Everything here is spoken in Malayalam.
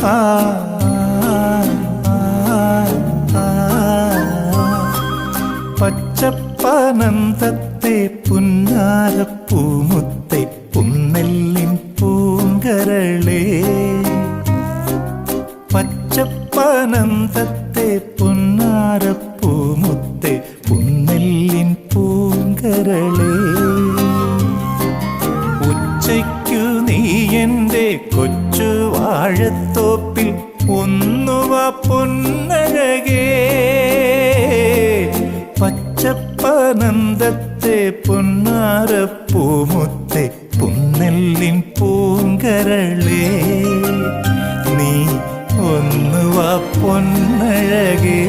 ആ പച്ചപ്പനന്തത്തെ പുന്നാരപ്പൂമുത്തെ പുന്നെല്ലിൻ പൂങ്കരളേ പച്ചപ്പനന്തത്തെ പുന്നാരപ്പൂമുത്തെ പുന്നെല്ലിൻ പൂങ്കരളേ ഉച്ചയ്ക്കു നീ എൻ്റെ കൊച്ചു വാഴത്തോപ്പിൽ ഒന്നുവ പൊന്നഴകേ പച്ചപ്പനന്തത്തെ പൊന്നാരപ്പൂമുത്തെ പുന്നെല്ലിൻ പൂങ്കരളേ നീ ഒന്നുവ പൊന്നഴകേ